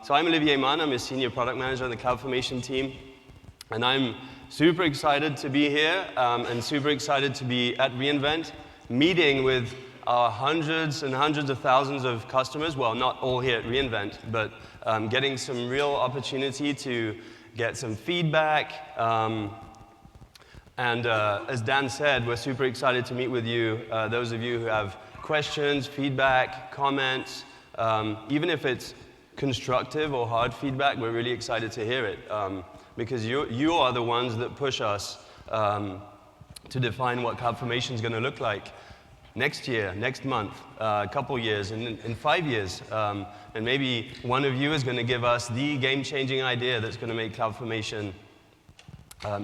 So I'm Olivier Mann. I'm a senior product manager on the CloudFormation team. And I'm super excited to be here and super excited to be at reInvent, meeting with our hundreds and hundreds of thousands of customers. Well, not all here at reInvent, but getting some real opportunity to get some feedback. And as Dan said, we're super excited to meet with you, those of you who have questions, feedback, comments. Even if it's constructive or hard feedback, we're really excited to hear it. Because you are the ones that push us to define what CloudFormation is going to look like next year, next month, a couple years, and in 5 years. And maybe one of you is going to give us the game-changing idea that's going to make CloudFormation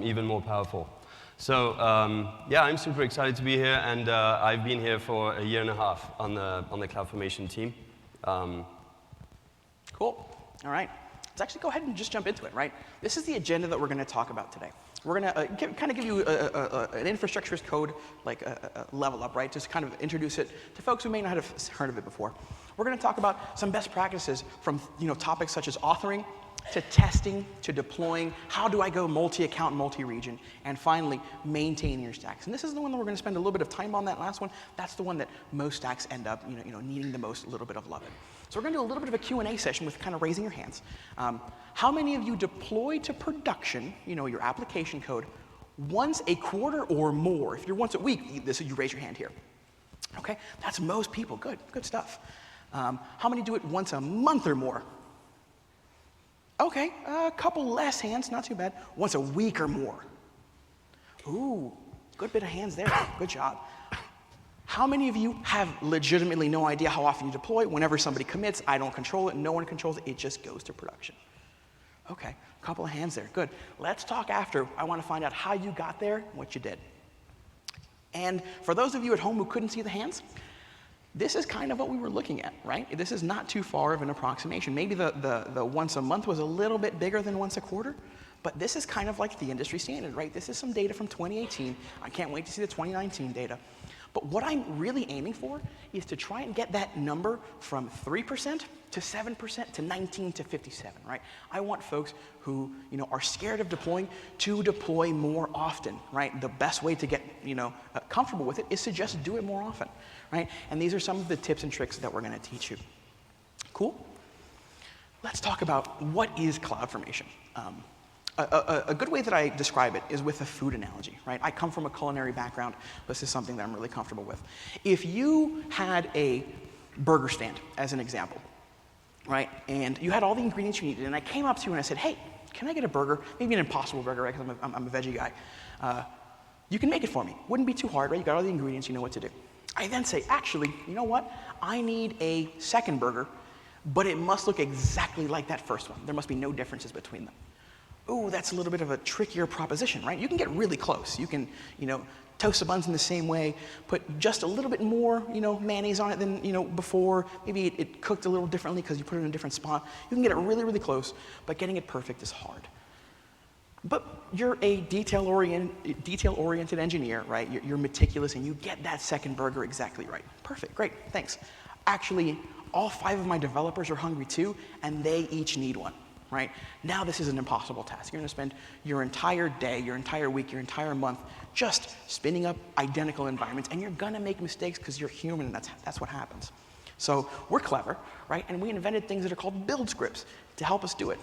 even more powerful. So yeah, I'm super excited to be here, and I've been here for a year and a half on the CloudFormation team. Cool. All right. Let's actually go ahead and just jump into it, right? This is the agenda that we're going to talk about today. We're going to kind of give you an infrastructure as code, like a level up, right? Just kind of introduce it to folks who may not have heard of it before. We're going to talk about some best practices from topics such as authoring, to testing, to deploying. How do I go multi-account, multi-region? And finally, maintaining your stacks. And this is the one that we're going to spend a little bit of time on. That last one, that's the one that most stacks end up needing the most, a little bit of love in. So we're going to do a little bit of a Q&A session with kind of raising your hands. How many of you deploy to production, your application code, once a quarter or more? If you're once a week, you raise your hand here. Okay, that's most people. Good stuff. How many do it once a month or more? Okay, a couple less hands, not too bad. Once a week or more. Ooh, good bit of hands there. Good job. How many of you have legitimately no idea how often you deploy? Whenever somebody commits, I don't control it, no one controls it, it just goes to production. Okay, a couple of hands there, good. Let's talk after. I want to find out how you got there, what you did. And for those of you at home who couldn't see the hands, this is kind of what we were looking at, right? This is not too far of an approximation. Maybe the once a month was a little bit bigger than once a quarter, but this is kind of like the industry standard, right? This is some data from 2018. I can't wait to see the 2019 data. But what I'm really aiming for is to try and get that number from 3% to 7% to 19 to 57, right? I want folks who are scared of deploying to deploy more often, right? The best way to get comfortable with it is to just do it more often, right? And these are some of the tips and tricks that we're going to teach you. Cool? Let's talk about what is CloudFormation. A good way that I describe it is with a food analogy, right? I come from a culinary background. This is something that I'm really comfortable with. If you had a burger stand, as an example, right, and you had all the ingredients you needed, and I came up to you and I said, hey, can I get a burger? Maybe an Impossible Burger, right, because I'm a veggie guy. You can make it for me. Wouldn't be too hard, right? You got all the ingredients, you know what to do. I then say, actually, you know what? I need a second burger, but it must look exactly like that first one. There must be no differences between them. Ooh, that's a little bit of a trickier proposition, right? You can get really close. You can, toast the buns in the same way, put just a little bit more, mayonnaise on it than, before. Maybe it cooked a little differently because you put it in a different spot. You can get it really, really close, but getting it perfect is hard. But you're a detail-oriented engineer, right? You're meticulous, and you get that second burger exactly right. Perfect, great, thanks. Actually, all 5 of my developers are hungry too, and they each need one. Right? Now this is an impossible task. You're going to spend your entire day, your entire week, your entire month just spinning up identical environments, and you're going to make mistakes because you're human, and that's what happens. So we're clever, right? And we invented things that are called build scripts to help us do it.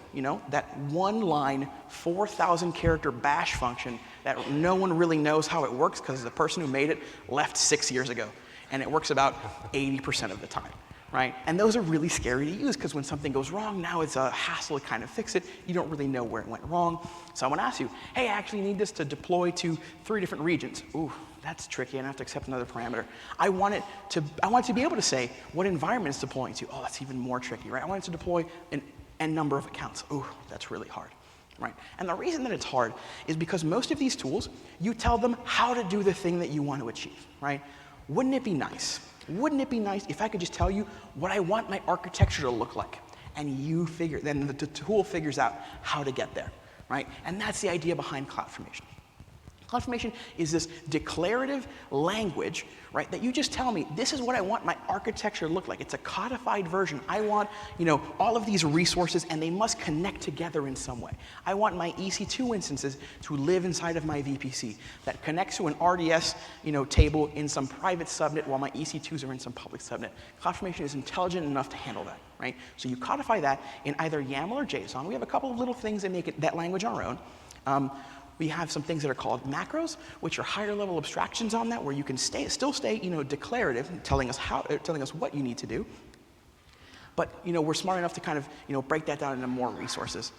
That one-line, 4,000-character bash function that no one really knows how it works because the person who made it left 6 years ago, and it works about 80% of the time. Right? And those are really scary to use because when something goes wrong, now it's a hassle to kind of fix it. You don't really know where it went wrong. So I want to ask you, hey, I actually need this to deploy to 3 different regions. Ooh, that's tricky. I have to accept another parameter. I want it to be able to say what environment it's deploying to. Oh, that's even more tricky, right? I want it to deploy an n number of accounts. Ooh, that's really hard. Right? And the reason that it's hard is because most of these tools, you tell them how to do the thing that you want to achieve, right? Wouldn't it be nice? Wouldn't it be nice if I could just tell you what I want my architecture to look like, and then the tool figures out how to get there, right? And that's the idea behind CloudFormation. CloudFormation is this declarative language, right, that you just tell me, this is what I want my architecture to look like. It's a codified version. I want, all of these resources, and they must connect together in some way. I want my EC2 instances to live inside of my VPC that connects to an RDS, table in some private subnet while my EC2s are in some public subnet. CloudFormation is intelligent enough to handle that, right? So you codify that in either YAML or JSON. We have a couple of little things that make that language our own. We have some things that are called macros, which are higher level abstractions on that, where you can still stay, declarative, telling us what you need to do. But we're smart enough to kind of break that down into more resources.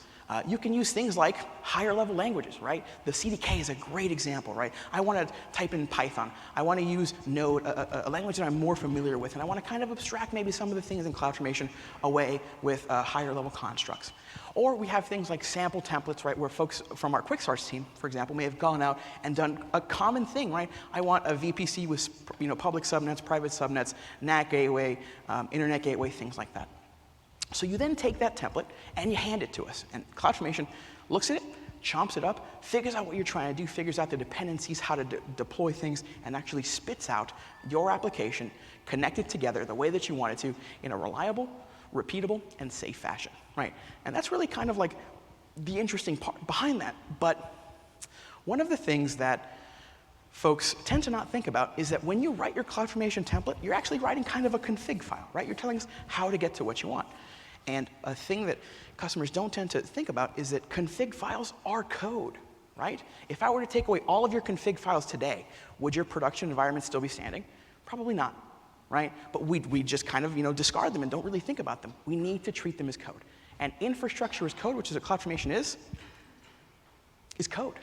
You can use things like higher level languages, right? The CDK is a great example, right? I want to type in Python. I want to use Node, a language that I'm more familiar with, and I want to kind of abstract maybe some of the things in CloudFormation away with higher level constructs. Or we have things like sample templates, right, where folks from our Quick Starts team, for example, may have gone out and done a common thing, right? I want a VPC with public subnets, private subnets, NAT gateway, internet gateway, things like that. So you then take that template and you hand it to us. And CloudFormation looks at it, chomps it up, figures out what you're trying to do, figures out the dependencies, how to deploy things, and actually spits out your application connected together the way that you want it to in a reliable, repeatable, and safe fashion, right? And that's really kind of like the interesting part behind that. But one of the things that folks tend to not think about is that when you write your CloudFormation template, you're actually writing kind of a config file, right? You're telling us how to get to what you want. And a thing that customers don't tend to think about is that config files are code, right? If I were to take away all of your config files today, would your production environment still be standing? Probably not, right? But we just kind of discard them and don't really think about them. We need to treat them as code. And infrastructure as code, which is what CloudFormation is code,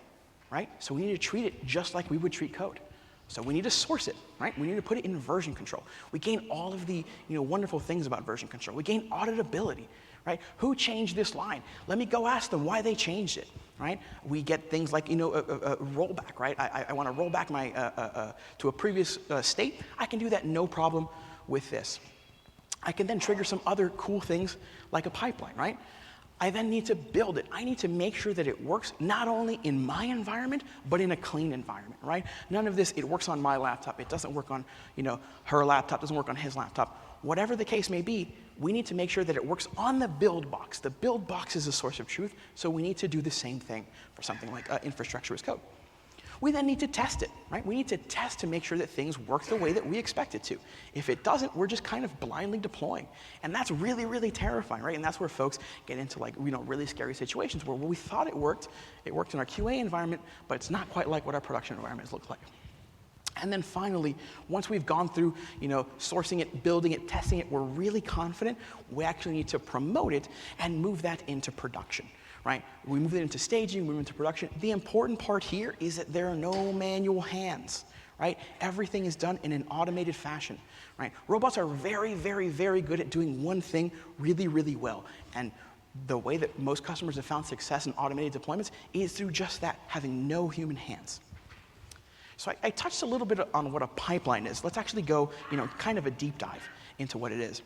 right? So we need to treat it just like we would treat code. So we need to source it, right? We need to put it in version control. We gain all of the wonderful things about version control. We gain auditability, right? Who changed this line? Let me go ask them why they changed it, right? We get things like a rollback, right? I want to roll back my to a previous state. I can do that no problem with this. I can then trigger some other cool things like a pipeline, right? I then need to build it. I need to make sure that it works not only in my environment, but in a clean environment, right? None of this, it works on my laptop. It doesn't work on, her laptop, doesn't work on his laptop. Whatever the case may be, we need to make sure that it works on the build box. The build box is a source of truth, so we need to do the same thing for something like infrastructure as code. We then need to test it, right? We need to test to make sure that things work the way that we expect it to. If it doesn't, we're just kind of blindly deploying. And that's really, really terrifying, right? And that's where folks get into really scary situations where we thought it worked in our QA environment, but it's not quite like what our production environments look like. And then finally, once we've gone through, sourcing it, building it, testing it, we're really confident, we actually need to promote it and move that into production. Right? We move it into staging, move it into production. The important part here is that there are no manual hands, right? Everything is done in an automated fashion, right? Robots are very, very, very good at doing one thing really, really well. And the way that most customers have found success in automated deployments is through just that, having no human hands. So I touched a little bit on what a pipeline is. Let's actually go, kind of a deep dive into what it is.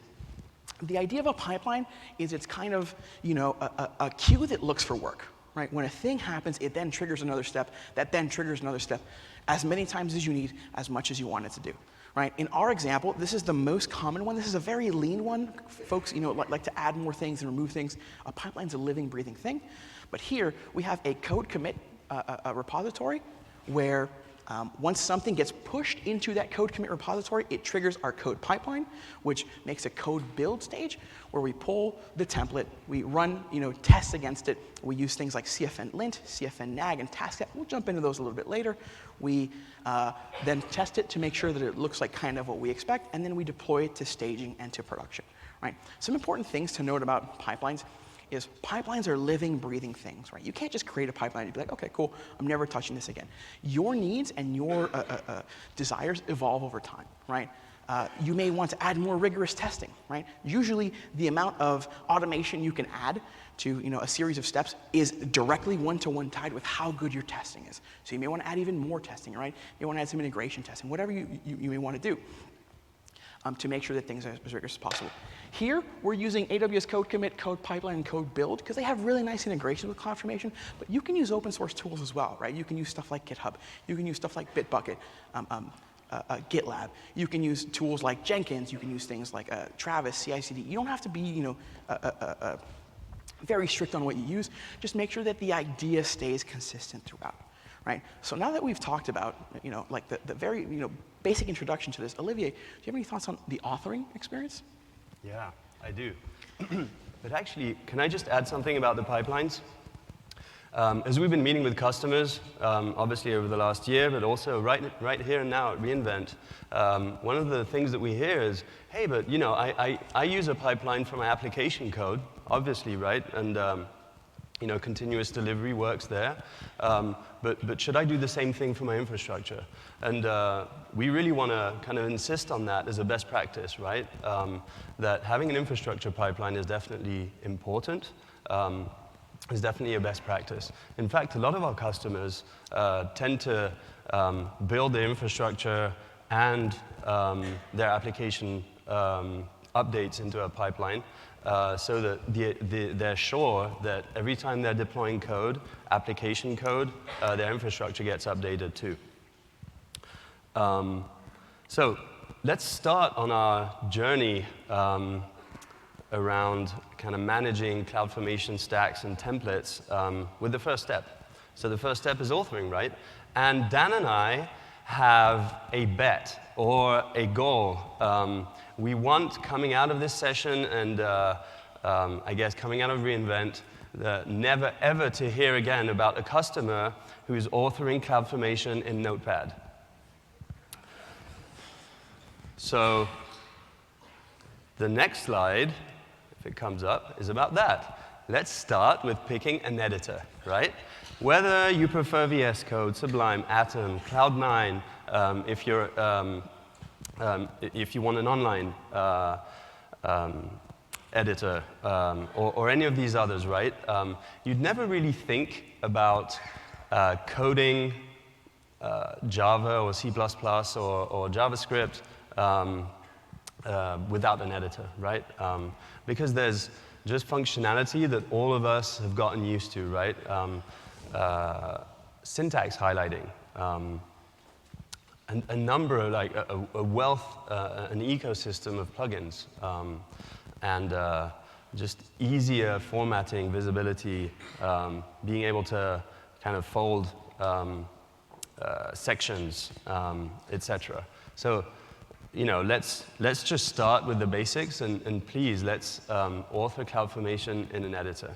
The idea of a pipeline is it's kind of, a queue that looks for work, right? When a thing happens, it then triggers another step, that then triggers another step, as many times as you need, as much as you want it to do, right? In our example, this is the most common one. This is a very lean one. Folks, like to add more things and remove things. A pipeline's a living, breathing thing. But here, we have a code commit a repository where once something gets pushed into that code commit repository, it triggers our code pipeline, which makes a code build stage where we pull the template, we run tests against it. We use things like CFN-lint, CFN-nag, and TaskCat. We'll jump into those a little bit later. We then test it to make sure that it looks like kind of what we expect, and then we deploy it to staging and to production. Right? Some important things to note about pipelines is pipelines are living, breathing things, right? You can't just create a pipeline and be like, okay, cool, I'm never touching this again. Your needs and your desires evolve over time, right? You may want to add more rigorous testing, right? Usually the amount of automation you can add to a series of steps is directly one-to-one tied with how good your testing is. So you may want to add even more testing, right? You want to add some integration testing, whatever you may want to do. to make sure that things are as rigorous as possible. Here, we're using AWS Code Commit, Code Pipeline, and Code Build because they have really nice integrations with CloudFormation, but you can use open source tools as well, right? You can use stuff like GitHub. You can use stuff like Bitbucket, GitLab. You can use tools like Jenkins. You can use things like Travis, CI/CD. You don't have to be, very strict on what you use. Just make sure that the idea stays consistent throughout, right? So now that we've talked about, like the very, basic introduction to this, Olivier, do you have any thoughts on the authoring experience? Yeah, I do. But actually, can I just add something about the pipelines? As we've been meeting with customers, obviously over the last year, but also right here and now at reInvent, one of the things that we hear is, hey, but I use a pipeline for my application code, obviously, right? And continuous delivery works there. But should I do the same thing for my infrastructure? And we really want to kind of insist on that as a best practice, right? That having an infrastructure pipeline is definitely important. Is definitely a best practice. In fact, a lot of our customers tend to build their infrastructure and their application updates into a pipeline so that they're sure that every time they're deploying code, application code, their infrastructure gets updated too. So let's start on our journey around kind of managing CloudFormation stacks and templates with the first step. So the first step is authoring, right? And Dan and I have a bet or a goal. We want, coming out of this session and I guess coming out of reInvent, never ever to hear again about a customer who is authoring CloudFormation in Notepad. So the next slide, if it comes up, is about that. Let's start with picking an editor, right? Whether you prefer VS Code, Sublime, Atom, Cloud9, if you want an online editor, or any of these others, right? You'd never really think about coding Java or C++ or JavaScript without an editor, right? Because there's just functionality that all of us have gotten used to, right? Syntax highlighting, a number of, like, a wealth, an ecosystem of plugins, and just easier formatting, visibility, being able to kind of fold sections, etc. So, let's just start with the basics, and please, let's author CloudFormation in an editor.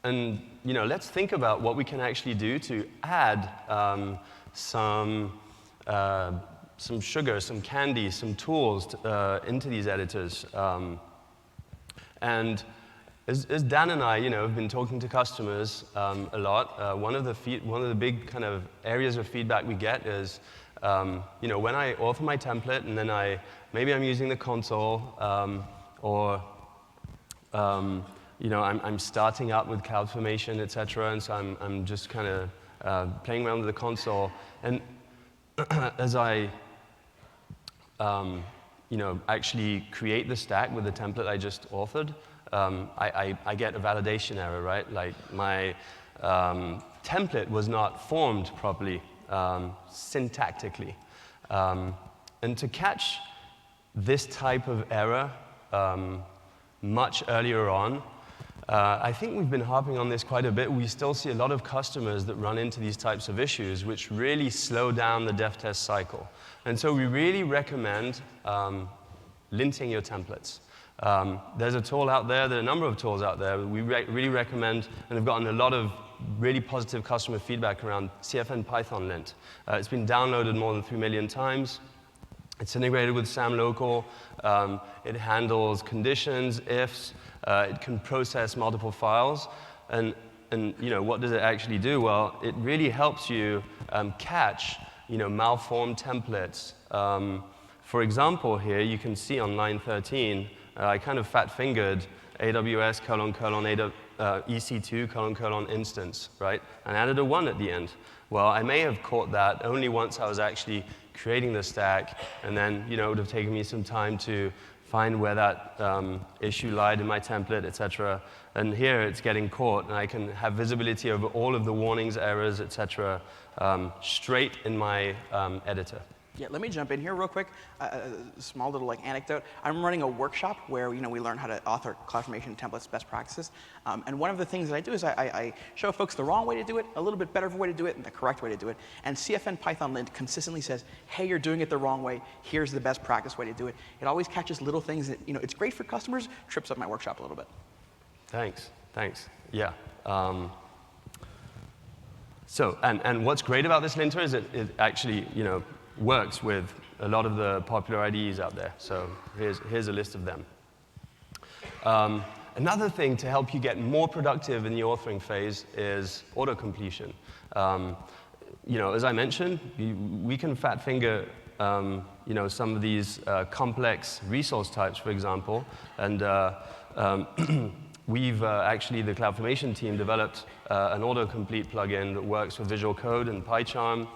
And let's think about what we can actually do to add some sugar, some candy, some tools into these editors. And as Dan and I, have been talking to customers a lot, one of the big kind of areas of feedback we get is, when I author my template and then maybe I'm using the console, or I'm starting out with CloudFormation, etc., and so I'm just kind of playing around with the console. And as I actually create the stack with the template I just authored, I get a validation error, right? Like my template was not formed properly syntactically. And to catch this type of error much earlier on, I think we've been harping on this quite a bit. We still see a lot of customers that run into these types of issues, which really slow down the dev test cycle. And so we really recommend linting your templates. There's a tool out there, there are a number of tools out there. We really recommend, and have gotten a lot of really positive customer feedback around CFN Python lint. It's been downloaded more than 3 million times. It's integrated with SAM Local. It handles conditions, ifs. It can process multiple files. And what does it actually do? Well, it really helps you catch malformed templates. For example, here you can see on line 13, I kind of fat-fingered AWS : EC2 : instance, right? And added a 1 at the end. Well, I may have caught that only once I was actually creating the stack, and then it would have taken me some time to find where that issue lied in my template, etc. And here it's getting caught, and I can have visibility over all of the warnings, errors, etc. Straight in my editor. Yeah, let me jump in here real quick. Small little anecdote. I'm running a workshop where we learn how to author CloudFormation templates, best practices. And one of the things that I do is I show folks the wrong way to do it, a little bit better way to do it, and the correct way to do it. And CFN Python Lint consistently says, hey, you're doing it the wrong way. Here's the best practice way to do it. It always catches little things that it's great for customers. Trips up my workshop a little bit. Thanks. Yeah. So, and what's great about this linter is it actually, works with a lot of the popular IDEs out there. So here's a list of them. Another thing to help you get more productive in the authoring phase is autocompletion. As I mentioned, we can fat finger some of these complex resource types, for example, and we've actually, the CloudFormation team, developed an autocomplete plugin that works with Visual Code and PyCharm.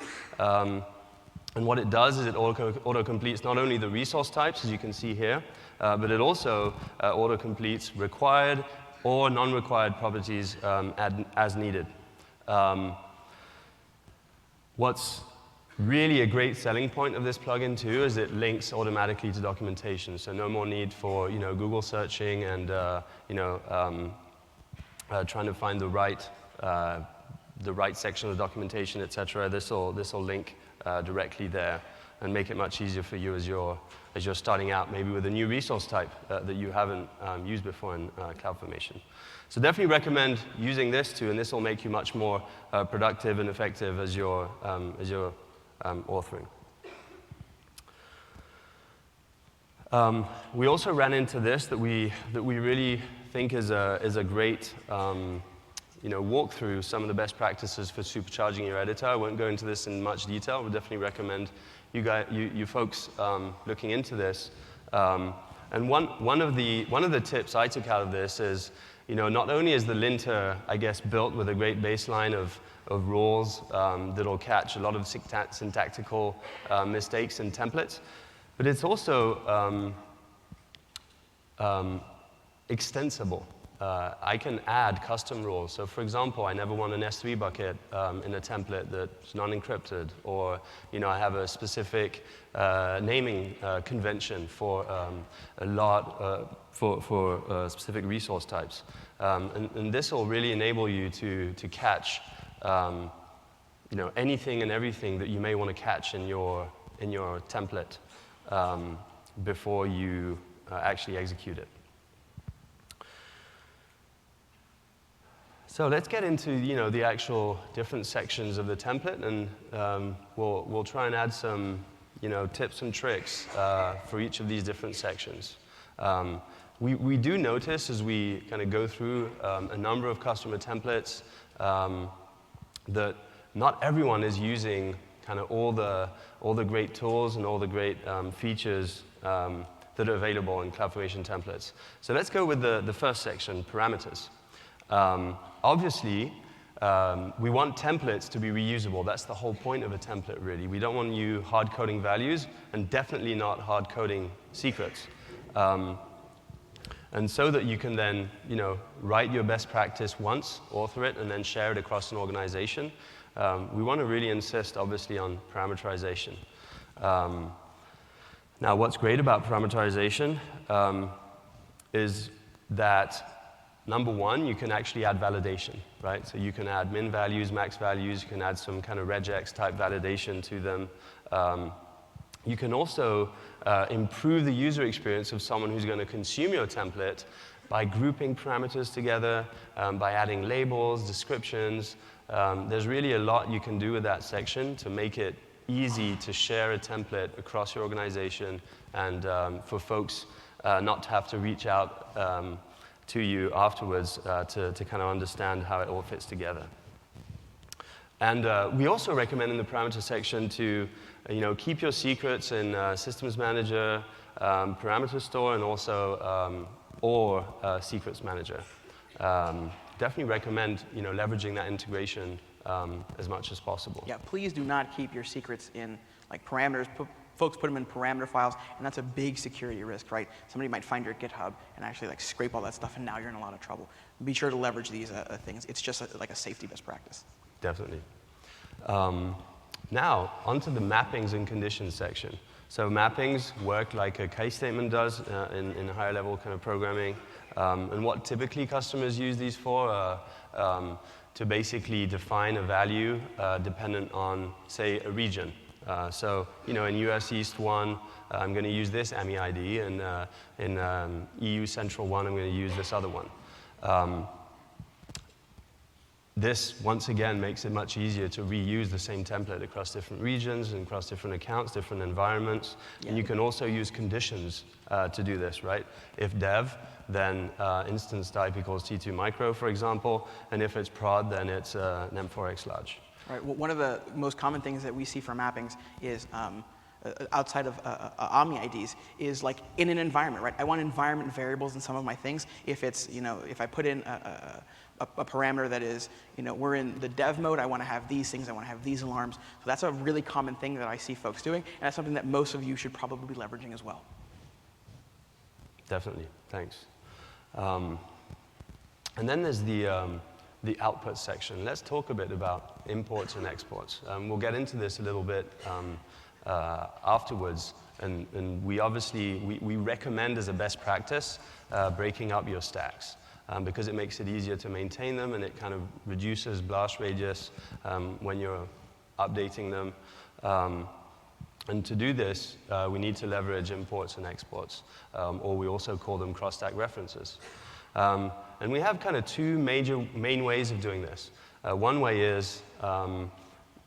And what it does is it autocompletes not only the resource types, as you can see here, but it also autocompletes required or non-required properties as needed. What's really a great selling point of this plugin, too, is it links automatically to documentation. So no more need for Google searching and trying to find the right section of the documentation, etc. This will link directly there and make it much easier for you as you're starting out, maybe with a new resource type that you haven't used before in CloudFormation. So definitely recommend using this too, and this will make you much more productive and effective as you're authoring. We also ran into this that we really think is a great walk through some of the best practices for supercharging your editor. I won't go into this in much detail. Would definitely recommend you folks looking into this. And one of the tips I took out of this is, not only is the linter, I guess, built with a great baseline of rules that'll catch a lot of syntactical mistakes in templates, but it's also extensible. I can add custom rules. So for example, I never want an S3 bucket in a template that's non-encrypted, or I have a specific naming convention for a lot for specific resource types. And this will really enable you to catch anything and everything that you may want to catch in your template before you actually execute it. So let's get into the actual different sections of the template, and we'll try and add some tips and tricks for each of these different sections. We do notice as we kind of go through a number of customer templates that not everyone is using kind of all the great tools and all the great features that are available in CloudFormation templates. So let's go with the first section, parameters. Obviously, we want templates to be reusable. That's the whole point of a template, really. We don't want you hard-coding values, and definitely not hard-coding secrets. And so that you can then, write your best practice once, author it, and then share it across an organization, we want to really insist, obviously, on parameterization. Now, what's great about parameterization is that number one, you can actually add validation, right? So you can add min values, max values, you can add some kind of regex type validation to them. You can also improve the user experience of someone who's going to consume your template by grouping parameters together, by adding labels, descriptions. There's really a lot you can do with that section to make it easy to share a template across your organization and for folks not to have to reach out to you afterwards to kind of understand how it all fits together. And we also recommend in the parameter section to keep your secrets in Systems Manager, Parameter Store, and also or Secrets Manager. Definitely recommend leveraging that integration as much as possible. Yeah, please do not keep your secrets in like parameters. Folks put them in parameter files, and that's a big security risk, right? Somebody might find your GitHub and actually like scrape all that stuff, and now you're in a lot of trouble. Be sure to leverage these things. It's just like a safety best practice. Definitely. Now, onto the mappings and conditions section. So mappings work like a case statement does in higher level kind of programming. And what typically customers use these for to basically define a value dependent on, say, a region. So, in US East 1, I'm going to use this AMI ID, and in EU Central 1, I'm going to use this other one. This, once again, makes it much easier to reuse the same template across different regions and across different accounts, different environments. Yeah. And you can also use conditions to do this, right? If dev, then instance type equals T2 micro, for example. And if it's prod, then it's NEM4X large. Right. Well, one of the most common things that we see for mappings is outside of AMI IDs is like in an environment, right? I want environment variables in some of my things. If it's, if I put in a parameter that is, we're in the dev mode, I want to have these things, I want to have these alarms. So that's a really common thing that I see folks doing, and that's something that most of you should probably be leveraging as well. Definitely. Thanks. And then there's the output section. Let's talk a bit about imports and exports. We'll get into this a little bit afterwards, and we obviously, we recommend as a best practice breaking up your stacks because it makes it easier to maintain them, and it kind of reduces blast radius when you're updating them. And to do this, we need to leverage imports and exports, or we also call them cross-stack references. And we have kind of two main ways of doing this. One way is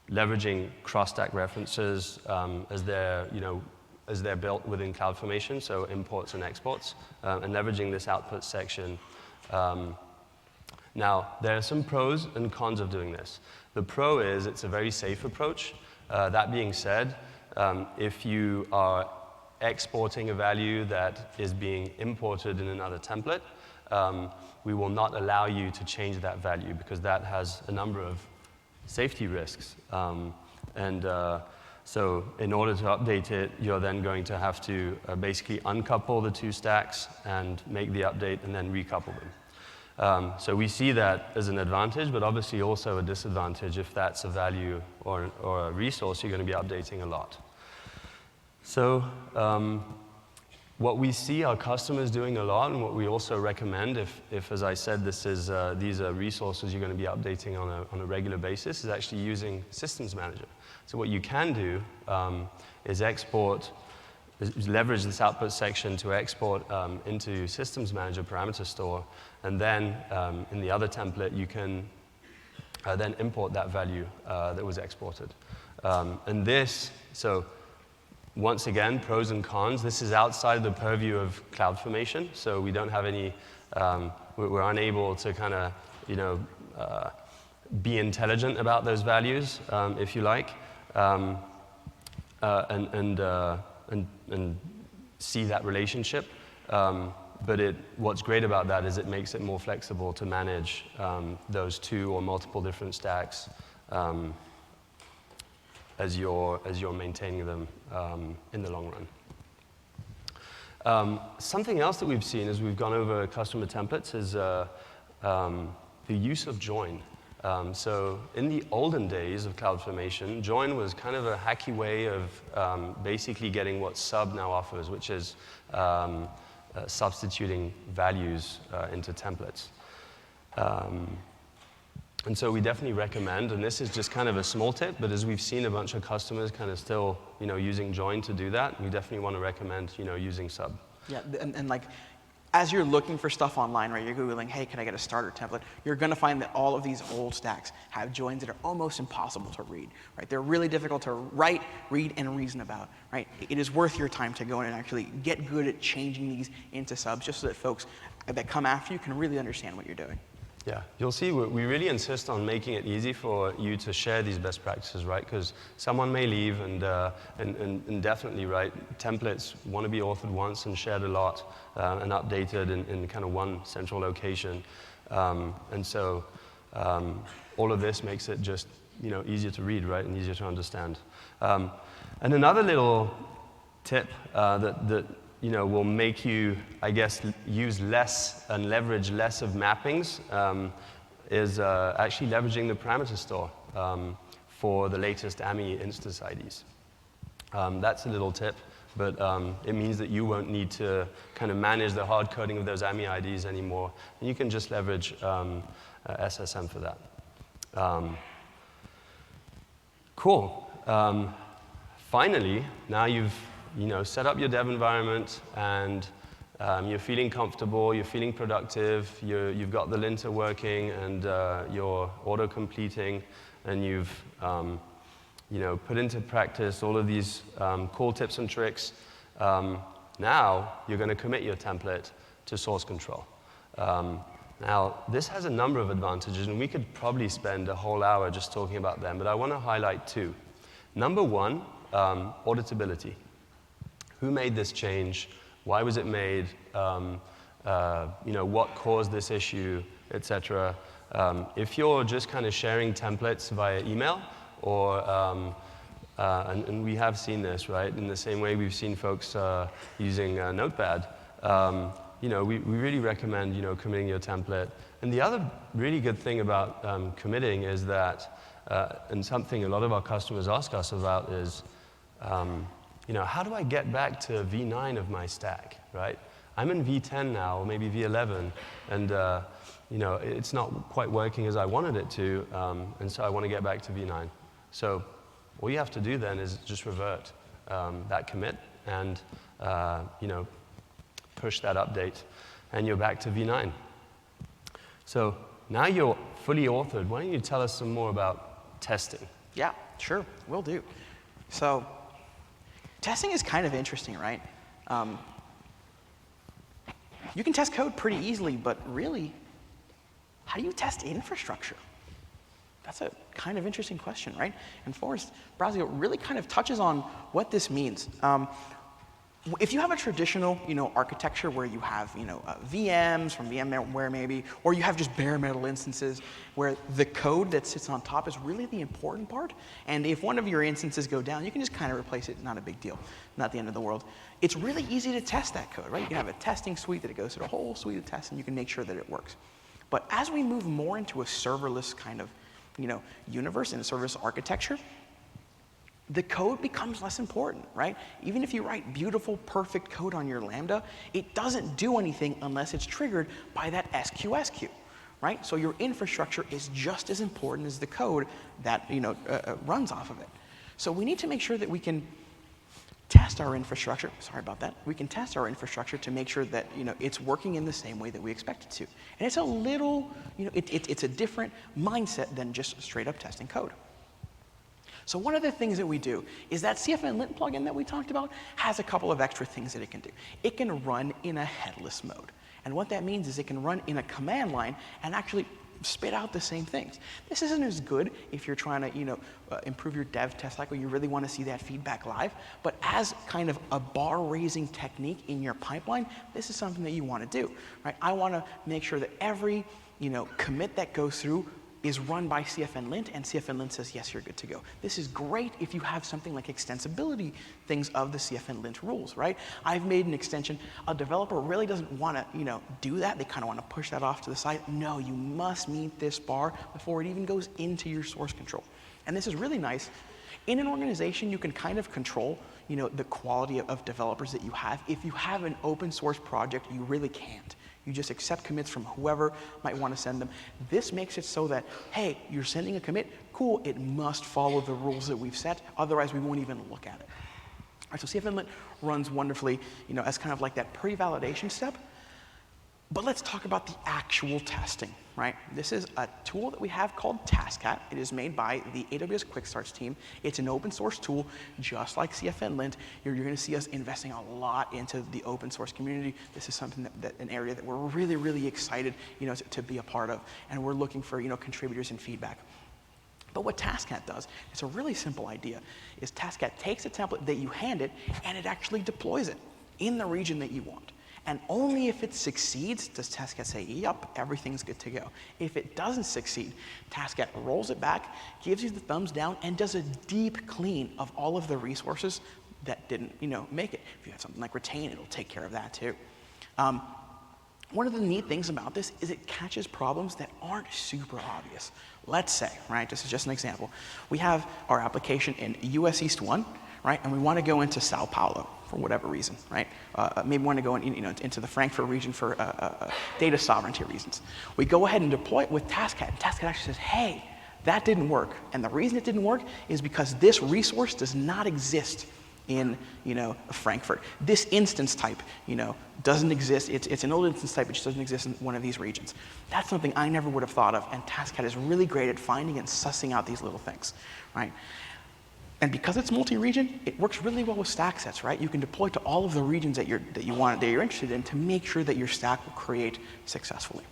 leveraging cross-stack references as they're built within CloudFormation, so imports and exports, and leveraging this output section. Now, there are some pros and cons of doing this. The pro is it's a very safe approach. That being said, if you are exporting a value that is being imported in another template, we will not allow you to change that value because that has a number of safety risks. So in order to update it, you're then going to have to basically uncouple the two stacks and make the update and then recouple them. So we see that as an advantage, but obviously also a disadvantage if that's a value or a resource you're going to be updating a lot. So what we see our customers doing a lot, and what we also recommend, if as I said, these are resources you're going to be updating on a regular basis, is actually using Systems Manager. So what you can do is leverage this output section to export into Systems Manager Parameter Store, and then in the other template, you can then import that value that was exported. And this, so once again, pros and cons. This is outside of the purview of CloudFormation, so we don't have any, we're unable to kind of, be intelligent about those values, if you like, and see that relationship. But what's great about that is it makes it more flexible to manage those two or multiple different stacks as you're maintaining them in the long run. Something else that we've seen as we've gone over customer templates is the use of join. So in the olden days of CloudFormation, join was kind of a hacky way of basically getting what sub now offers, which is substituting values into templates. And so we definitely recommend, and this is just kind of a small tip, but as we've seen a bunch of customers kind of still, using join to do that, we definitely want to recommend, using sub. Yeah, and like, as you're looking for stuff online, right, you're Googling, hey, can I get a starter template? You're going to find that all of these old stacks have joins that are almost impossible to read, right? They're really difficult to write, read, and reason about, right? It is worth your time to go in and actually get good at changing these into subs just so that folks that come after you can really understand what you're doing. Yeah, you'll see we really insist on making it easy for you to share these best practices, right? Because someone may leave, and definitely, right, templates want to be authored once and shared a lot and updated in kind of one central location. And so all of this makes it just easier to read, right, and easier to understand. And another little tip that will make you, I guess, use less and leverage less of mappings is actually leveraging the parameter store for the latest AMI instance IDs. That's a little tip, but it means that you won't need to kind of manage the hard coding of those AMI IDs anymore, and you can just leverage SSM for that. Cool. Finally, now you've set up your dev environment, and you're feeling comfortable, you're feeling productive, you've got the linter working, and you're auto-completing, and you've put into practice all of these cool tips and tricks. Now you're going to commit your template to source control. Now, this has a number of advantages, and we could probably spend a whole hour just talking about them, but I want to highlight two. Number one, auditability. Who made this change? Why was it made? What caused this issue, etc. If you're just kind of sharing templates via email, or and we have seen this, right? In the same way we've seen folks using Notepad. We really recommend committing your template. And the other really good thing about committing is that, and something a lot of our customers ask us about is, how do I get back to V9 of my stack, right? I'm in V10 now, or maybe V11, and it's not quite working as I wanted it to, and so I want to get back to V9. So all you have to do then is just revert that commit and push that update, and you're back to V9. So now you're fully authored. Why don't you tell us some more about testing? Yeah, sure, will do. So testing is kind of interesting, right? You can test code pretty easily, but really, how do you test infrastructure? That's a kind of interesting question, right? And Forrest Brazio really kind of touches on what this means. If you have a traditional, architecture where you have, VMs from VMware maybe, or you have just bare metal instances where the code that sits on top is really the important part, and if one of your instances go down, you can just kind of replace it, not a big deal, not the end of the world. It's really easy to test that code, right? You can have a testing suite that it goes through a whole suite of tests, and you can make sure that it works. But as we move more into a serverless kind of, universe and a serverless architecture, the code becomes less important, right? Even if you write beautiful, perfect code on your Lambda, it doesn't do anything unless it's triggered by that SQS queue, right? So your infrastructure is just as important as the code that runs off of it. So we need to make sure that we can test our infrastructure. Sorry about that. We can test our infrastructure to make sure that it's working in the same way that we expect it to. And it's a little, it's a different mindset than just straight up testing code. So one of the things that we do is that CFN lint plugin that we talked about has a couple of extra things that it can do. It can run in a headless mode. And what that means is it can run in a command line and actually spit out the same things. This isn't as good if you're trying to improve your dev test cycle. You really want to see that feedback live. But as kind of a bar-raising technique in your pipeline, this is something that you want to do, right? I want to make sure that every commit that goes through is run by CFN lint, and CFN lint says, yes, you're good to go. This is great if you have something like extensibility things of the CFN lint rules, right? I've made an extension. A developer really doesn't want to, do that. They kind of want to push that off to the side. No, you must meet this bar before it even goes into your source control. And this is really nice. In an organization, you can kind of control, the quality of developers that you have. If you have an open source project, you really can't. You just accept commits from whoever might want to send them. This makes it so that, hey, you're sending a commit, cool, it must follow the rules that we've set, otherwise we won't even look at it. All right, so CFN lint runs wonderfully, as kind of like that pre-validation step. But let's talk about the actual testing, right? This is a tool that we have called TaskCat. It is made by the AWS Quick Starts team. It's an open source tool, just like CFN Lint. You're going to see us investing a lot into the open source community. This is something that an area that we're really, really excited, to be a part of, and we're looking for, contributors and feedback. But what TaskCat does, it's a really simple idea, is TaskCat takes a template that you hand it, and it actually deploys it in the region that you want. And only if it succeeds does TaskCat say, yep, everything's good to go. If it doesn't succeed, TaskCat rolls it back, gives you the thumbs down, and does a deep clean of all of the resources that didn't, make it. If you have something like retain, it'll take care of that too. One of the neat things about this is it catches problems that aren't super obvious. Let's say, right, this is just an example. We have our application in US East 1, right, and we want to go into Sao Paulo for whatever reason, right? Maybe we want to go into the Frankfurt region for data sovereignty reasons. We go ahead and deploy it with TaskCat, and TaskCat actually says, hey, that didn't work. And the reason it didn't work is because this resource does not exist in Frankfurt. This instance type doesn't exist. It's an old instance type, which doesn't exist in one of these regions. That's something I never would have thought of, and TaskCat is really great at finding and sussing out these little things, right? And because it's multi-region, it works really well with StackSets, right? You can deploy to all of the regions that you're interested in to make sure that your stack will create successfully.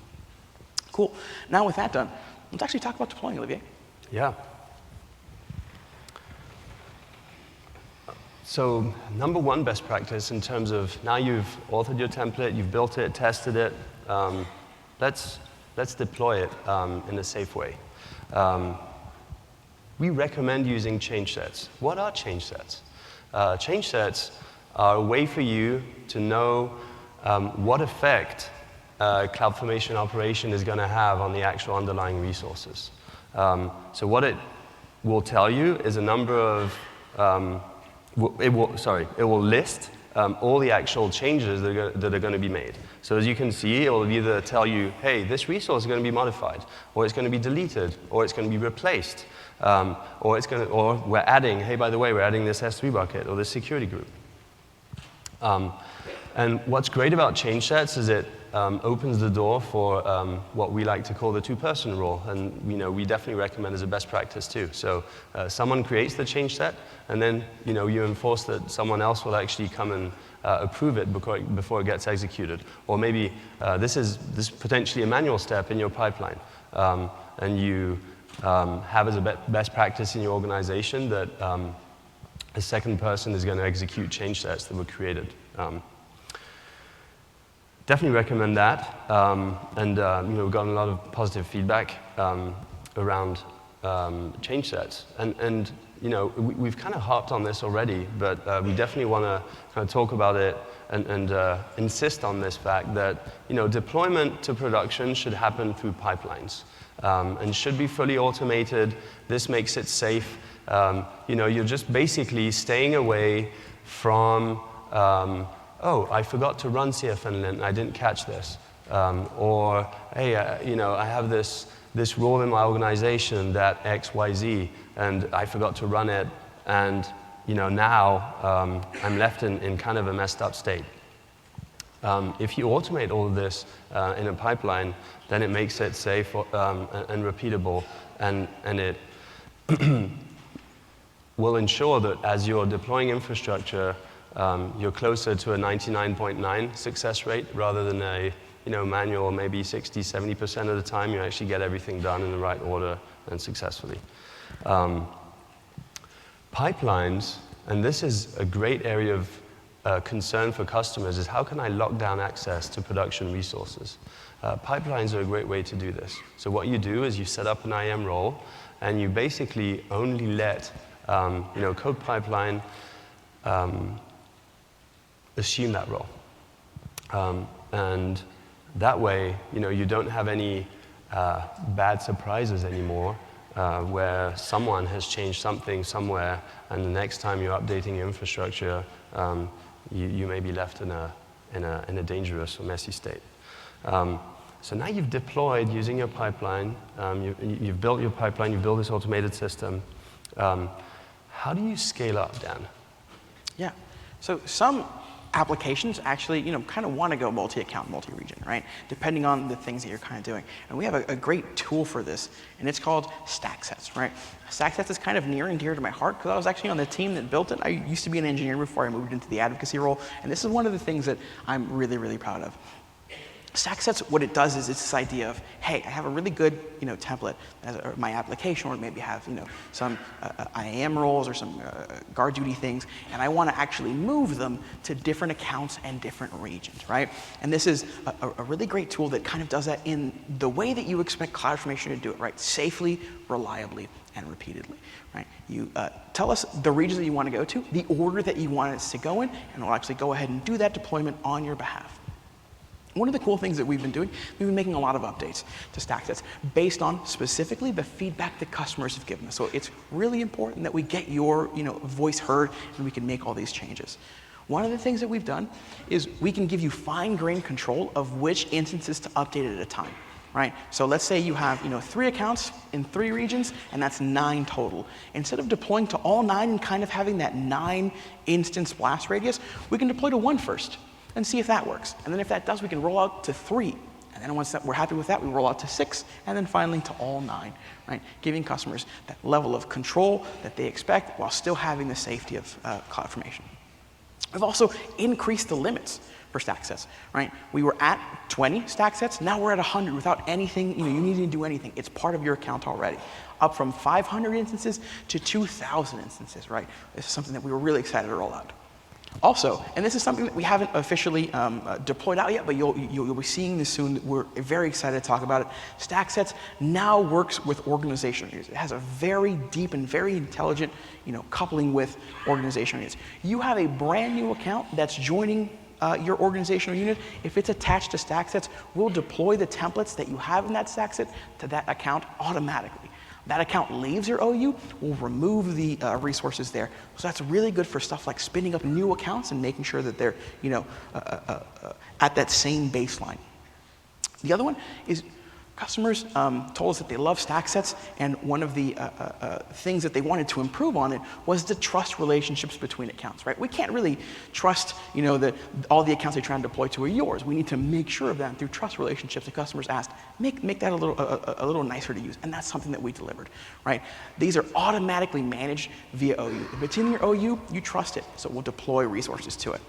Cool. Now with that done, let's actually talk about deploying, Olivier. Yeah. So number one best practice in terms of now you've authored your template, you've built it, tested it, let's deploy it in a safe way. We recommend using change sets. What are change sets? Change sets are a way for you to know what effect CloudFormation operation is going to have on the actual underlying resources. So what it will tell you is a number of, it will list all the actual changes that are going to be made. So as you can see, it will either tell you, hey, this resource is going to be modified, or it's going to be deleted, or it's going to be replaced. Or we're adding, hey, by the way, we're adding this S3 bucket or this security group. And what's great about change sets is it opens the door for what we like to call the two-person rule, and we definitely recommend as a best practice too. So someone creates the change set, and then you enforce that someone else will actually come and approve it before it gets executed. Or maybe this is potentially a manual step in your pipeline, and you have as a best practice in your organization that a second person is going to execute change sets that were created. Definitely recommend that, and we've gotten a lot of positive feedback around change sets. And we've kind of harped on this already, but we definitely want to kind of talk about it and insist on this fact that deployment to production should happen through pipelines. And should be fully automated. This makes it safe. You're just basically staying away from, oh, I forgot to run CFN Lint and I didn't catch this. Or, hey, I have this rule in my organization that X, Y, Z, and I forgot to run it, and now I'm left in kind of a messed up state. If you automate all of this in a pipeline, then it makes it safe and repeatable, and it will ensure that as you're deploying infrastructure, you're closer to a 99.9 success rate rather than a manual, maybe 60, 70% of the time you actually get everything done in the right order and successfully. Pipelines, and this is a great area of concern for customers, is how can I lock down access to production resources? Pipelines are a great way to do this. So what you do is you set up an IAM role, and you basically only let code pipeline assume that role. And that way, you don't have any bad surprises anymore where someone has changed something somewhere, and the next time you're updating your infrastructure, you may be left in a dangerous or messy state. So now you've deployed using your pipeline, you've built your pipeline, you've built this automated system. How do you scale up, Dan? Yeah, so some applications actually, kind of want to go multi-account, multi-region, right? Depending on the things that you're kind of doing. And we have a great tool for this, and it's called StackSets, right? StackSets is kind of near and dear to my heart because I was actually on the team that built it. I used to be an engineer before I moved into the advocacy role, and this is one of the things that I'm really, really proud of. StackSets, what it does is it's this idea of, hey, I have a really good, template as my application, or maybe have, some IAM roles or some guard duty things, and I want to actually move them to different accounts and different regions, right? And this is a really great tool that kind of does that in the way that you expect CloudFormation to do it, right? Safely, reliably, and repeatedly, right? You tell us the regions that you want to go to, the order that you want us to go in, and we'll actually go ahead and do that deployment on your behalf. One of the cool things that we've been doing, we've been making a lot of updates to StackSets based on specifically the feedback that customers have given us. So it's really important that we get your voice heard and we can make all these changes. One of the things that we've done is we can give you fine-grained control of which instances to update at a time, right? So let's say you have 3 accounts in 3 regions, and that's 9 total. Instead of deploying to all 9 and kind of having that 9 instance blast radius, we can deploy to 1 first and see if that works. And then if that does, we can roll out to 3. And then once we're happy with that, we roll out to 6, and then finally to all 9, right? Giving customers that level of control that they expect while still having the safety of CloudFormation. We've also increased the limits for StackSets, right? We were at 20 StackSets, now we're at 100 without anything, you needing to do anything. It's part of your account already. Up from 500 instances to 2,000 instances, right? This is something that we were really excited to roll out. Also, and this is something that we haven't officially deployed out yet, but you'll be seeing this soon. We're very excited to talk about it. StackSets now works with organization units. It has a very deep and very intelligent, coupling with organizational units. You have a brand new account that's joining your organizational unit. If it's attached to StackSets, we'll deploy the templates that you have in that StackSet to that account automatically. That account leaves your OU, we'll remove the resources there. So that's really good for stuff like spinning up new accounts and making sure that they're, at that same baseline. The other one is customers told us that they love StackSets, and one of the things that they wanted to improve on it was the trust relationships between accounts, right? We can't really trust, that all the accounts they try and deploy to are yours. We need to make sure of that through trust relationships. The customers asked, make that a little nicer to use, and that's something that we delivered, right? These are automatically managed via OU. If it's in your OU, you trust it, so we'll deploy resources to it.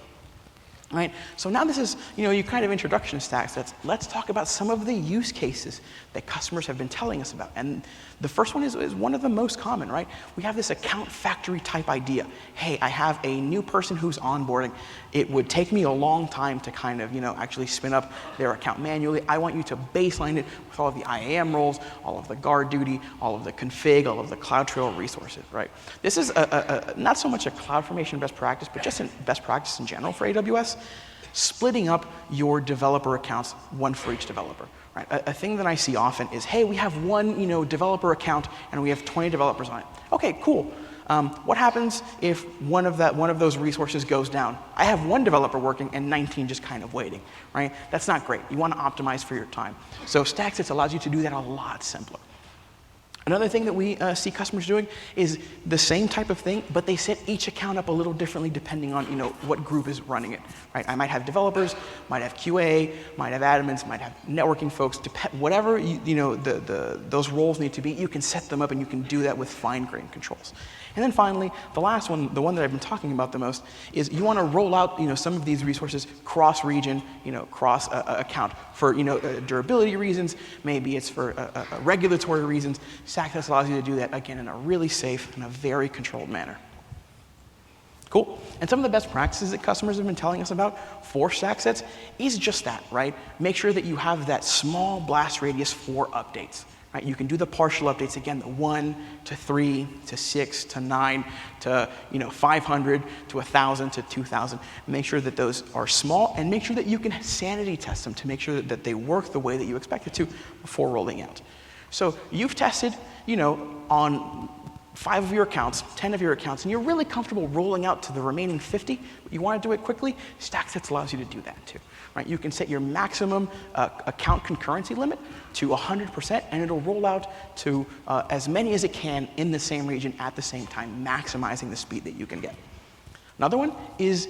Right? So now this is, your kind of introduction to StackSets. Let's talk about some of the use cases that customers have been telling us about. And the first one is one of the most common, right? We have this account factory type idea. Hey, I have a new person who's onboarding. It would take me a long time to kind of, actually spin up their account manually. I want you to baseline it with all of the IAM roles, all of the guard duty, all of the config, all of the CloudTrail resources, right? This is not so much a CloudFormation best practice, but just a best practice in general for AWS. Splitting up your developer accounts, one for each developer. Right? A thing that I see often is, hey, we have one developer account and we have 20 developers on it. Okay, cool. What happens if one of those resources goes down? I have one developer working and 19 just kind of waiting, right? That's not great. You want to optimize for your time. So StackSets allows you to do that a lot simpler. Another thing that we see customers doing is the same type of thing, but they set each account up a little differently depending on what group is running it. Right? I might have developers, might have QA, might have admins, might have networking folks. Whatever those roles need to be, you can set them up and you can do that with fine-grained controls. And then finally, the last one, the one that I've been talking about the most, is you want to roll out some of these resources cross-region, cross account for durability reasons. Maybe it's for regulatory reasons. StackSets allows you to do that again in a really safe and a very controlled manner. Cool. And some of the best practices that customers have been telling us about for StackSets is just that, right? Make sure that you have that small blast radius for updates. Right? You can do the partial updates again, the 1 to 3 to 6 to 9 to 500 to 1,000 to 2,000. Make sure that those are small, and make sure that you can sanity test them to make sure that they work the way that you expect it to before rolling out. So you've tested, on 5 of your accounts, 10 of your accounts, and you're really comfortable rolling out to the remaining 50, but you want to do it quickly. StackSets allows you to do that too. Right? You can set your maximum account concurrency limit to 100%, and it'll roll out to as many as it can in the same region at the same time, maximizing the speed that you can get. Another one is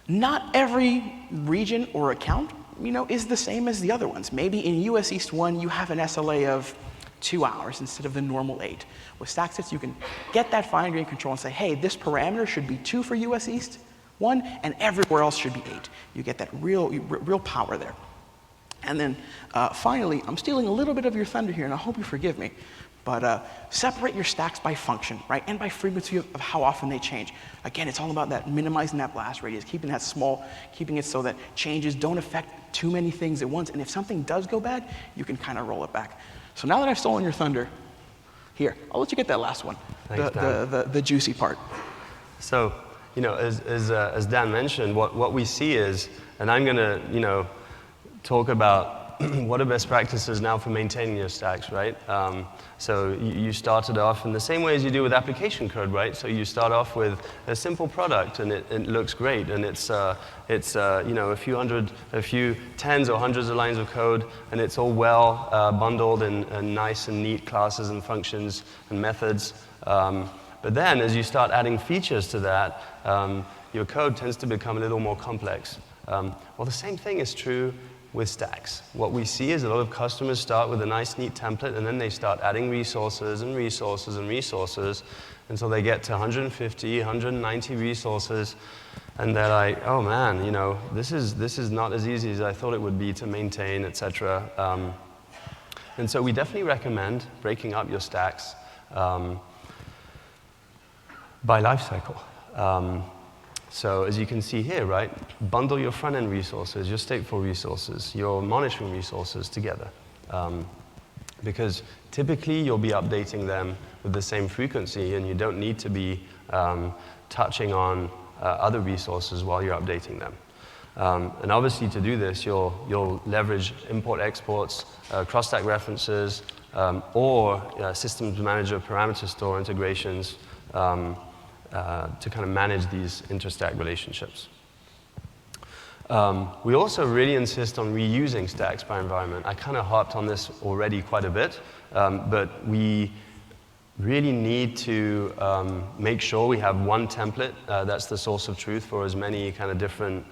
Not every region or account, is the same as the other ones. Maybe in US East 1, you have an SLA of 2 hours instead of the normal 8. With StackSets, you can get that fine-grained control and say, hey, this parameter should be 2 for US East 1, and everywhere else should be 8. You get that real power there. And then finally, I'm stealing a little bit of your thunder here, and I hope you forgive me, but separate your stacks by function, right, and by frequency of how often they change. Again, it's all about that minimizing that blast radius, keeping that small, keeping it so that changes don't affect too many things at once, and if something does go bad, you can kind of roll it back. So now that I've stolen your thunder, here, I'll let you get that last one, Thanks, the juicy part. So, as Dan mentioned, what we see is, and I'm going to, talk about what are best practices now for maintaining your stacks, right? So you started off in the same way as you do with application code, right? So you start off with a simple product, and it looks great, and it's a few tens or hundreds of lines of code, and it's all well bundled and nice and neat classes and functions and methods. But then, as you start adding features to that, your code tends to become a little more complex. Well, the same thing is true with stacks. What we see is a lot of customers start with a nice, neat template, and then they start adding resources and resources and resources until they get to 150, 190 resources, and they're like, oh man, this is not as easy as I thought it would be to maintain, etc. And so we definitely recommend breaking up your stacks by lifecycle. So as you can see here, right, bundle your front-end resources, your stateful resources, your monitoring resources together. Because typically you'll be updating them with the same frequency, and you don't need to be touching on other resources while you're updating them. And obviously to do this, you'll leverage import exports, cross-stack references, or systems manager parameter store integrations to kind of manage these interstack relationships. We also really insist on reusing stacks by environment. I kind of harped on this already quite a bit, but we really need to make sure we have one template that's the source of truth for as many kind of different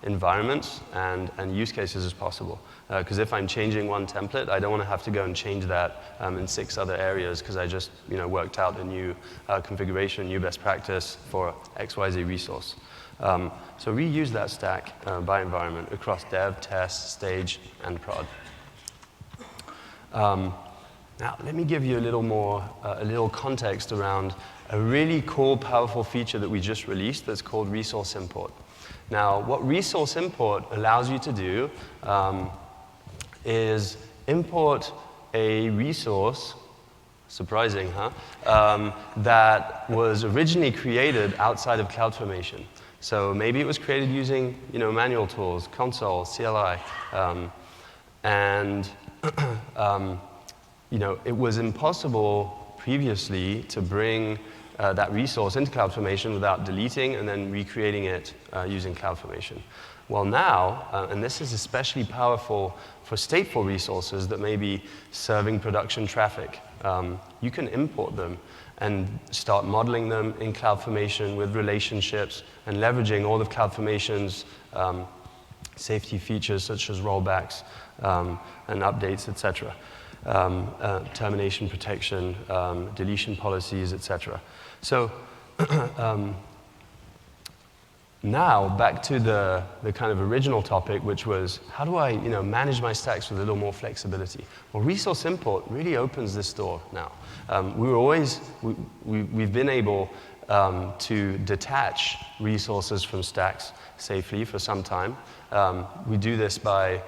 environments and use cases as possible. Because if I'm changing one template, I don't want to have to go and change that in 6 other areas because I just worked out a new configuration, new best practice for XYZ resource. So reuse that stack by environment across dev, test, stage, and prod. Now, let me give you a little context around a really cool, powerful feature that we just released that's called resource import. Now, what resource import allows you to do is import a resource, surprising, huh? That was originally created outside of CloudFormation. So maybe it was created using manual tools, console, CLI, and it was impossible previously to bring that resource into CloudFormation without deleting and then recreating it using CloudFormation. Well now, and this is especially powerful for stateful resources that may be serving production traffic, you can import them and start modeling them in CloudFormation with relationships and leveraging all of CloudFormation's safety features such as rollbacks and updates, etc. Termination protection, deletion policies, etc. So now back to the kind of original topic, which was how do I manage my stacks with a little more flexibility? Well, resource import really opens this door now. We've been able to detach resources from stacks safely for some time. We do this by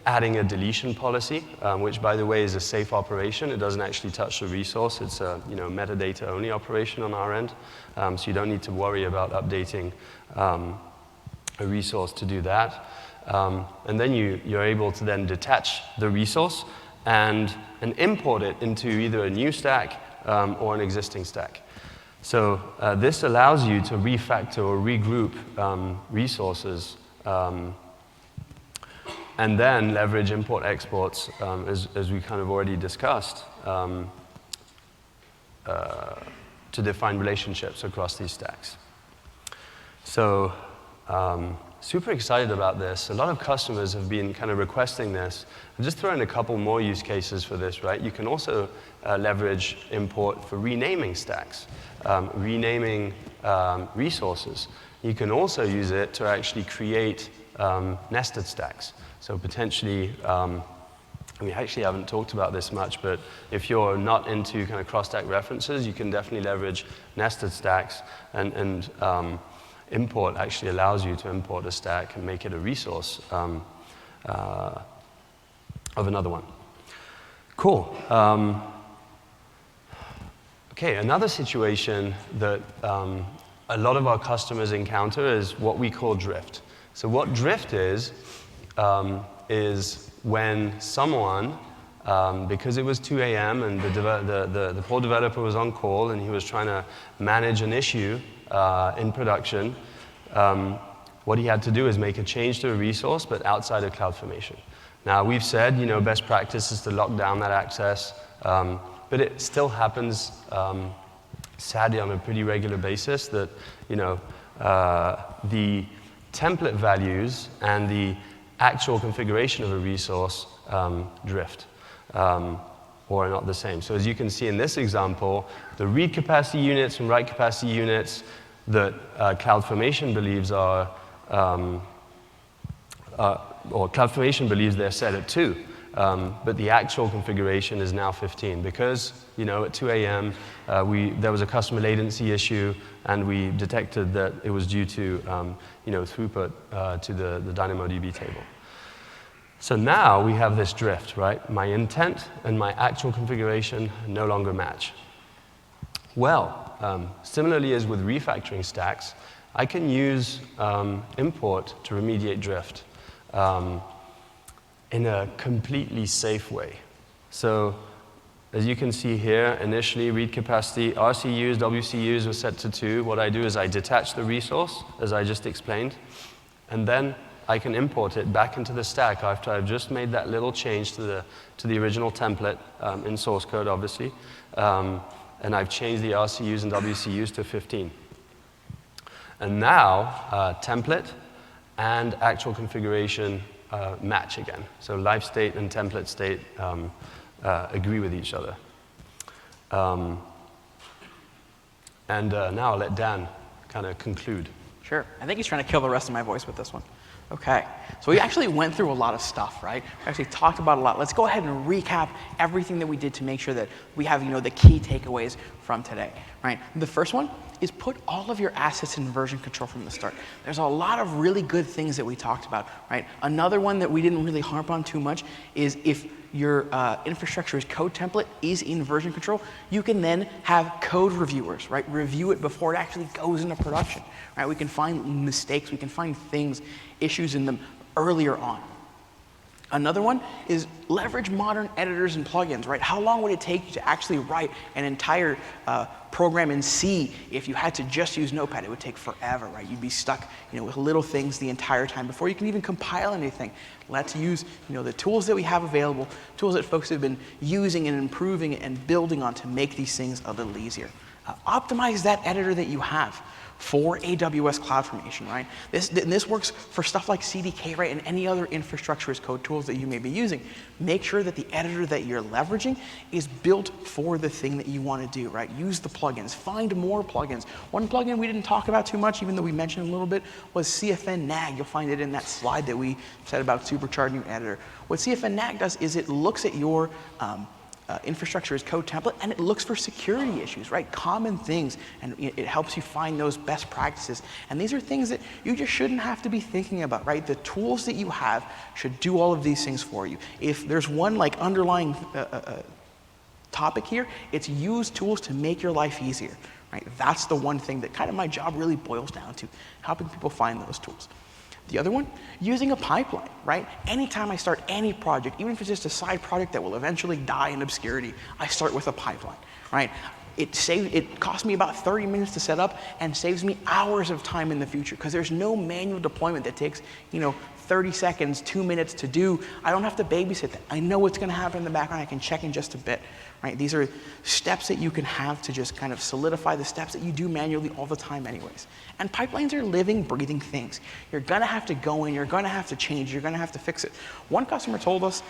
adding a deletion policy, which, by the way, is a safe operation. It doesn't actually touch the resource. It's a metadata-only operation on our end, so you don't need to worry about updating a resource to do that. And then you're able to then detach the resource and import it into either a new stack or an existing stack. So this allows you to refactor or regroup resources and then leverage import exports, as we kind of already discussed, to define relationships across these stacks. So Super excited about this. A lot of customers have been kind of requesting this. I'll just throw in a couple more use cases for this, right? You can also leverage import for renaming stacks, renaming resources. You can also use it to actually create nested stacks. So potentially, we actually haven't talked about this much, but if you're not into kind of cross-stack references, you can definitely leverage nested stacks, and import actually allows you to import a stack and make it a resource of another one. Cool. Okay, another situation that a lot of our customers encounter is what we call drift. So what drift is when someone, because it was 2 a.m. and the poor developer was on call and he was trying to manage an issue in production, what he had to do is make a change to a resource, but outside of CloudFormation. Now, we've said, best practice is to lock down that access, but it still happens, sadly, on a pretty regular basis that, the template values and the actual configuration of a resource drift or are not the same. So as you can see in this example, the read capacity units and write capacity units that CloudFormation believes are, or CloudFormation believes they're set at 2, but the actual configuration is now 15 because, at 2 a.m. There was a customer latency issue, and we detected that it was due to, throughput to the DynamoDB table. So now we have this drift, right? My intent and my actual configuration no longer match. Well, similarly as with refactoring stacks, I can use import to remediate drift in a completely safe way. So as you can see here, initially read capacity, RCUs, WCUs were set to 2. What I do is I detach the resource, as I just explained, and then I can import it back into the stack after I've just made that little change to the original template in source code, obviously. And I've changed the RCUs and WCUs to 15. And now, template and actual configuration match again. So live state and template state agree with each other. Now I'll let Dan kind of conclude. Sure. I think he's trying to kill the rest of my voice with this one. Okay. So we actually went through a lot of stuff, right? We actually talked about a lot. Let's go ahead and recap everything that we did to make sure that we have, the key takeaways from today, right? The first one is put all of your assets in version control from the start. There's a lot of really good things that we talked about, right? Another one that we didn't really harp on too much is if your infrastructure as code template is in version control, you can then have code reviewers, right? Review it before it actually goes into production, right? We can find mistakes, we can find things, issues in them earlier on. Another one is leverage modern editors and plugins, right? How long would it take you to actually write an entire program in C if you had to just use Notepad? It would take forever, right? You'd be stuck, with little things the entire time before you can even compile anything. Let's use, the tools that we have available, tools that folks have been using and improving and building on to make these things a little easier. Optimize that editor that you have for AWS CloudFormation, right? This works for stuff like CDK, right, and any other infrastructure as code tools that you may be using. Make sure that the editor that you're leveraging is built for the thing that you want to do, right? Use the plugins. Find more plugins. One plugin we didn't talk about too much, even though we mentioned a little bit, was CFN nag. You'll find it in that slide that we said about supercharging your editor. What CFN nag does is it looks at your infrastructure as code template, and it looks for security issues, right? Common things, and it helps you find those best practices. And these are things that you just shouldn't have to be thinking about, right? The tools that you have should do all of these things for you. If there's one underlying topic here, it's use tools to make your life easier, right? That's the one thing that kind of my job really boils down to, helping people find those tools. The other one, using a pipeline, right? Anytime I start any project, even if it's just a side project that will eventually die in obscurity, I start with a pipeline, right? It costs me about 30 minutes to set up and saves me hours of time in the future because there's no manual deployment that takes, 30 seconds, 2 minutes to do. I don't have to babysit that. I know what's going to happen in the background. I can check in just a bit. Right? These are steps that you can have to just kind of solidify the steps that you do manually all the time anyways. And pipelines are living, breathing things. You're going to have to go in, you're going to have to change, you're going to have to fix it. One customer told us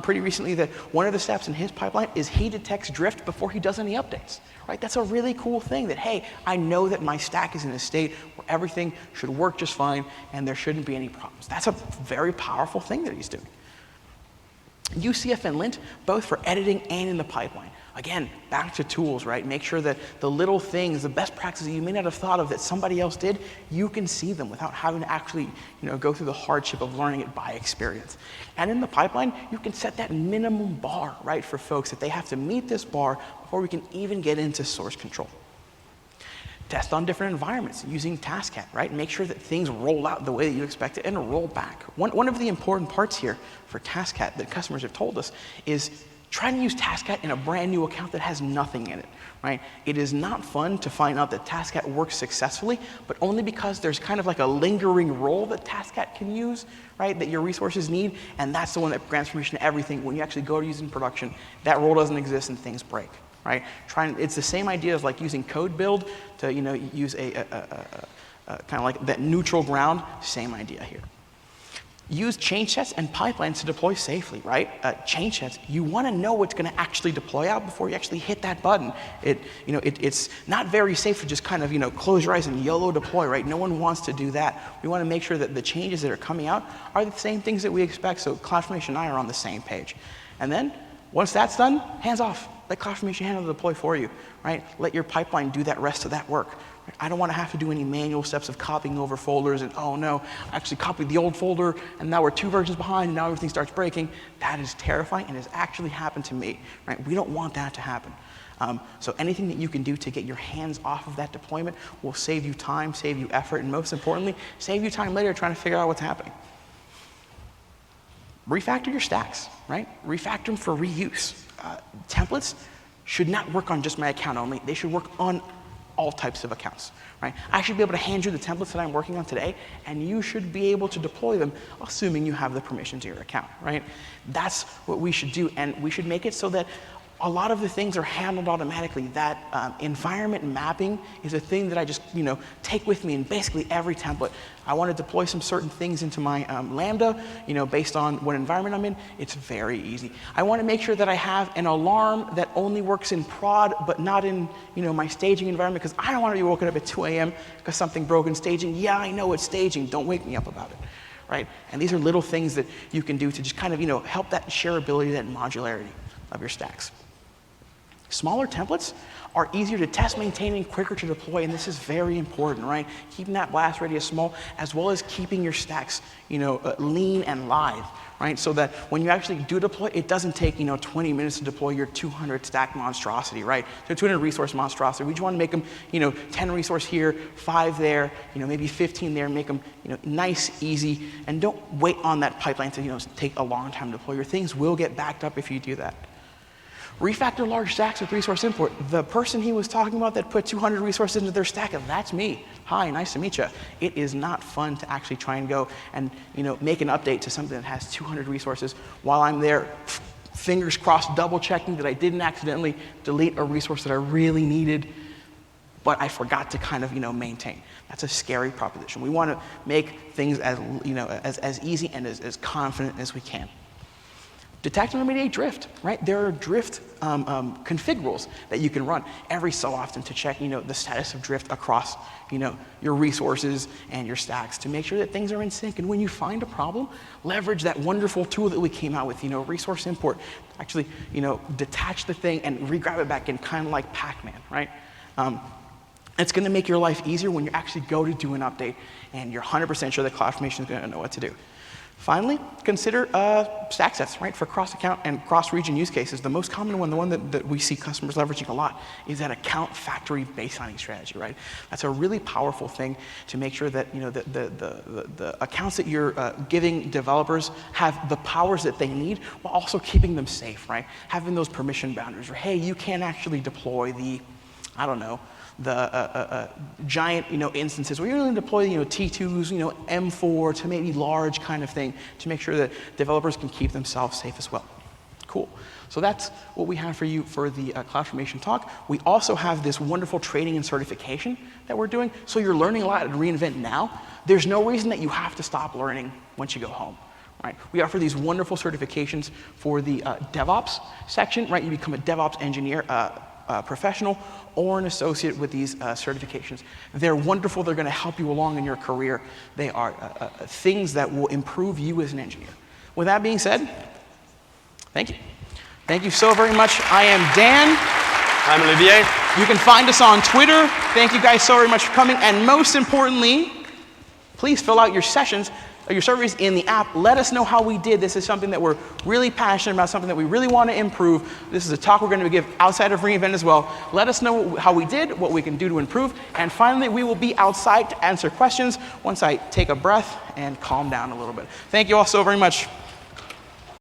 pretty recently that one of the steps in his pipeline is he detects drift before he does any updates. Right? That's a really cool thing that, hey, I know that my stack is in a state where everything should work just fine and there shouldn't be any problems. That's a very powerful thing that he's doing. UCF and lint, both for editing and in the pipeline. Again, back to tools, right? Make sure that the little things, the best practices you may not have thought of that somebody else did, you can see them without having to actually go through the hardship of learning it by experience. And in the pipeline, you can set that minimum bar, right, for folks that they have to meet this bar before we can even get into source control. Test on different environments using TaskCat, right? Make sure that things roll out the way that you expect it and roll back. One of the important parts here for TaskCat that customers have told us is trying to use TaskCat in a brand new account that has nothing in it, right? It is not fun to find out that TaskCat works successfully, but only because there's kind of like a lingering role that TaskCat can use, right, that your resources need, and that's the one that grants permission to everything. When you actually go to use in production, that role doesn't exist and things break. Right? It's the same idea as like using code build to use a kind of like that neutral ground. Same idea here. Use change sets and pipelines to deploy safely, right? Change sets, you want to know what's going to actually deploy out before you actually hit that button. It's not very safe to just kind of close your eyes and YOLO deploy, right? No one wants to do that. We want to make sure that the changes that are coming out are the same things that we expect, so CloudFormation and I are on the same page. And then once that's done, hands off. Let CloudFormation handle the deploy for you, right? Let your pipeline do that rest of that work. Right? I don't want to have to do any manual steps of copying over folders and, oh no, I actually copied the old folder and now we're 2 versions behind and now everything starts breaking. That is terrifying and has actually happened to me, right? We don't want that to happen. So anything that you can do to get your hands off of that deployment will save you time, save you effort, and most importantly, save you time later trying to figure out what's happening. Refactor your stacks, right? Refactor them for reuse. Templates should not work on just my account only. They should work on all types of accounts, right? I should be able to hand you the templates that I'm working on today, and you should be able to deploy them, assuming you have the permission to your account, right? That's what we should do, and we should make it so that a lot of the things are handled automatically. That environment mapping is a thing that I just take with me in basically every template. I want to deploy some certain things into my Lambda, based on what environment I'm in. It's very easy. I want to make sure that I have an alarm that only works in prod, but not in my staging environment, because I don't want to be woken up at 2 a.m. because something broke in staging. Yeah, I know it's staging. Don't wake me up about it, right? And these are little things that you can do to just kind of help that shareability, that modularity of your stacks. Smaller templates are easier to test, maintain, and quicker to deploy, and this is very important, right? Keeping that blast radius small, as well as keeping your stacks, lean and live, right? So that when you actually do deploy, it doesn't take, 20 minutes to deploy your 200 stack monstrosity, right? So 200 resource monstrosity. We just want to make them, 10 resource here, 5 there, maybe 15 there, make them, nice, easy, and don't wait on that pipeline to, take a long time to deploy. Your things will get backed up if you do that. Refactor large stacks with resource import. The person he was talking about that put 200 resources into their stack, that's me. Hi, nice to meet you. It is not fun to actually try and go and make an update to something that has 200 resources while I'm there, fingers crossed, double checking that I didn't accidentally delete a resource that I really needed, but I forgot to kind of maintain. That's a scary proposition. We want to make things as as easy and as confident as we can. Detect and remediate drift, right? There are drift config rules that you can run every so often to check, the status of drift across, your resources and your stacks to make sure that things are in sync. And when you find a problem, leverage that wonderful tool that we came out with, resource import. Actually, detach the thing and re-grab it back in, kind of like Pac-Man, right? It's going to make your life easier when you actually go to do an update and you're 100% sure that CloudFormation is going to know what to do. Finally, consider StackSets, right? For cross-account and cross-region use cases. The most common one, the one that we see customers leveraging a lot, is that account factory baselining strategy, right? That's a really powerful thing to make sure that the accounts that you're giving developers have the powers that they need while also keeping them safe, right? Having those permission boundaries, or hey, you can't actually deploy the I don't know, the giant, instances where you're going to deploy, T2s, M4 to maybe large kind of thing to make sure that developers can keep themselves safe as well. Cool. So that's what we have for you for the CloudFormation talk. We also have this wonderful training and certification that we're doing. So you're learning a lot at reInvent now. There's no reason that you have to stop learning once you go home. Right? We offer these wonderful certifications for the DevOps section. Right? You become a DevOps engineer, professional, or an associate with these certifications. They're wonderful. They're going to help you along in your career. They are things that will improve you as an engineer. With that being said, thank you. Thank you so very much. I am Dan. I'm Olivier. You can find us on Twitter. Thank you guys so very much for coming. And most importantly, please fill out your sessions, your surveys in the app. Let us know how we did. This is something that we're really passionate about, something that we really want to improve. This is a talk we're going to give outside of reInvent as well. Let us know how we did, what we can do to improve. And finally, we will be outside to answer questions once I take a breath and calm down a little bit. Thank you all so very much.